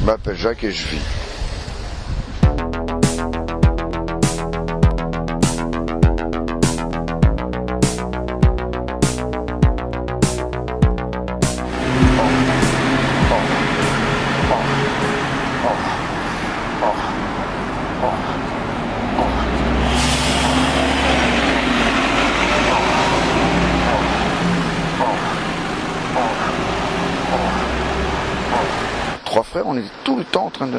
Je m'appelle Jacques et je vis. Trois frères, on était tout le temps en train de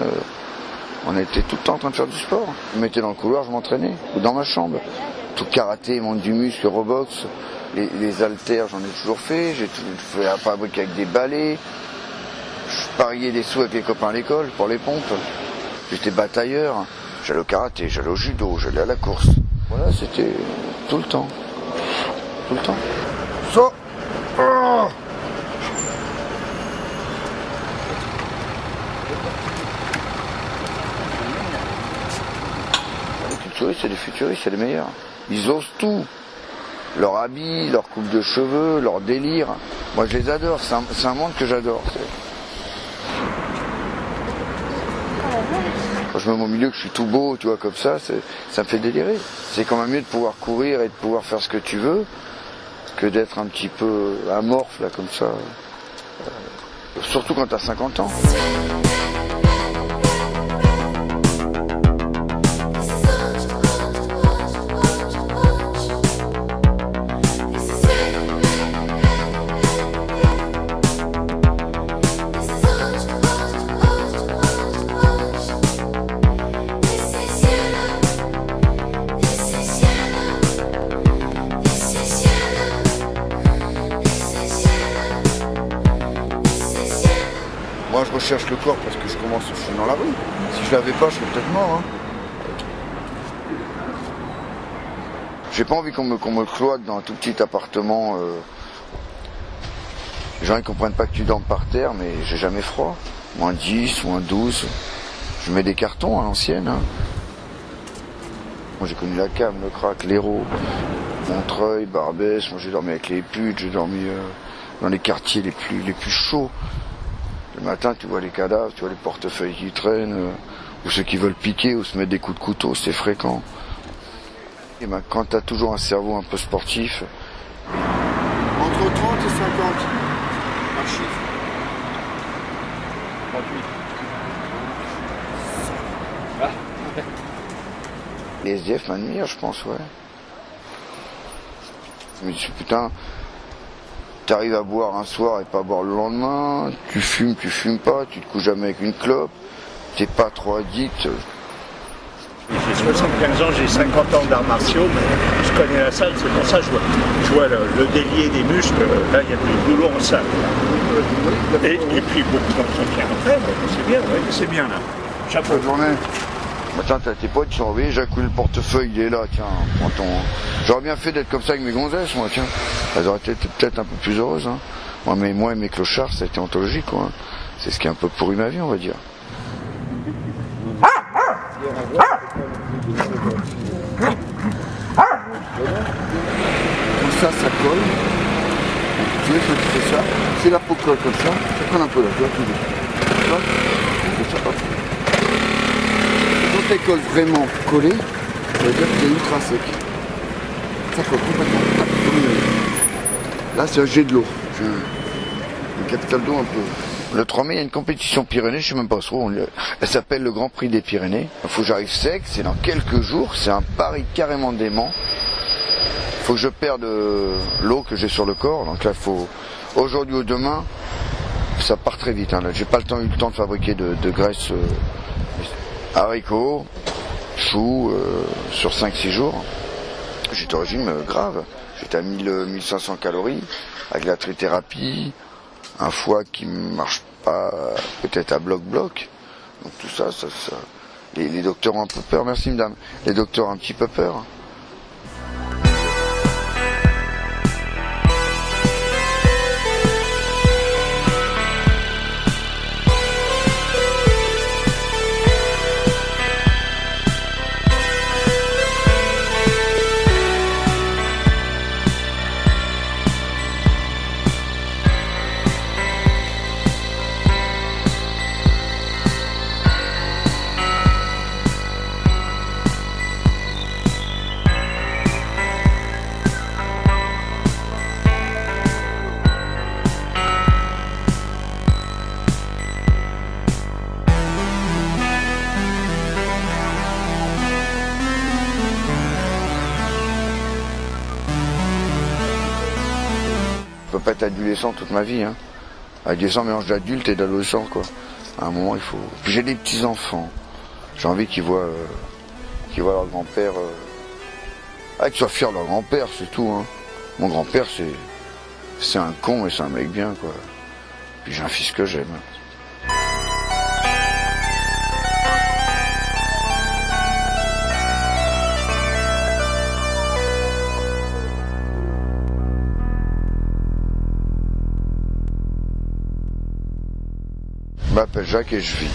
faire du sport. Je me mettais dans le couloir, je m'entraînais, ou dans ma chambre. Tout karaté, monde du muscle, robox, les haltères, j'en ai toujours fait. J'ai fait à fabriquer avec des balais. Je pariais des sous avec les copains à l'école pour les pompes. J'étais batailleur. J'allais au karaté, j'allais au judo, j'allais à la course. Voilà, c'était tout le temps. Tout le temps. Ça. Oh. C'est des futuristes, c'est les meilleurs. Ils osent tout. Leur habit, leur coupe de cheveux, leur délire. Moi je les adore, c'est un monde que j'adore. Quand je me mets au milieu, que je suis tout beau, tu vois, comme ça me fait délirer. C'est quand même mieux de pouvoir courir et de pouvoir faire ce que tu veux que d'être un petit peu amorphe, là, comme ça. Surtout quand t'as 50 ans. Moi, je recherche le corps parce que je suis dans la rue. Si je l'avais pas, je serais peut-être mort. Hein. J'ai pas envie qu'on me cloître dans un tout petit appartement. Les gens ils comprennent pas que tu dormes par terre, mais j'ai jamais froid. Moins 10, moins 12. Je mets des cartons à l'ancienne. Hein. Moi, j'ai connu la Cam, le Crac, l'Hérault, Montreuil, Barbès. Moi, j'ai dormi avec les putes, j'ai dormi dans les quartiers les plus chauds. Le matin, tu vois les cadavres, tu vois les portefeuilles qui traînent, ou ceux qui veulent piquer ou se mettre des coups de couteau, c'est fréquent. Et ben, quand tu as toujours un cerveau un peu sportif... Entre 30 et 50, un chiffre. 38. Les SDF m'admirent, je pense, ouais. Je me dis, putain... T'arrives à boire un soir et pas boire le lendemain, tu fumes pas, tu te couches jamais avec une clope, t'es pas trop addict. J'ai 75 ans, j'ai 50 ans d'arts martiaux, mais je connais la salle, c'est pour ça que je vois le délié des muscles, là il y a du boulot en salle. Et puis beaucoup d'entretien après, c'est bien, oui, c'est bien là. Chapeau. Bonne journée. Attends, t'as tes potes qui sont réveillés, j'ai coulé le portefeuille, il est là, tiens, prends ton... J'aurais bien fait d'être comme ça avec mes gonzesses, moi, tiens. Elles auraient été peut-être un peu plus heureuses, hein. Moi et mes clochards, ça a été anthologique, quoi. C'est ce qui a un peu pourri ma vie, on va dire. Tout ça, ça colle. Tu vois, quand tu fais ça, c'est la peau colle comme ça colle un peu là, tu vois, tout ça. C'est ça, hop. Quand elle colle vraiment collée, ça veut dire que c'est ultra sec. Ça colle complètement. Là, c'est un jet de l'eau. J'ai un capital d'eau un peu. Le 3 mai, il y a une compétition Pyrénées, je sais même pas trop. Elle s'appelle le Grand Prix des Pyrénées. Il faut que j'arrive sec, c'est dans quelques jours. C'est un pari carrément dément. Il faut que je perde l'eau que j'ai sur le corps. Donc là, il faut aujourd'hui ou demain, ça part très vite. Hein. Là, j'ai pas eu le temps de fabriquer de graisse haricots, choux sur 5-6 jours. J'étais au régime grave. J'étais à 1500 calories avec la trithérapie, un foie qui ne marche pas peut-être à bloc-bloc. Donc tout ça, les docteurs ont un peu peur. Merci madame. Les docteurs ont un petit peu peur. été adolescent toute ma vie. Hein. Adolescent, mélange d'adulte et d'adolescent, quoi. À un moment, il faut... Puis j'ai des petits-enfants. J'ai envie qu'ils voient leur grand-père... qu'ils soient fiers de leur grand-père, c'est tout. Hein. Mon grand-père, c'est un con, mais c'est un mec bien, quoi. Puis j'ai un fils que j'aime. Je m'appelle Jacques et je vis.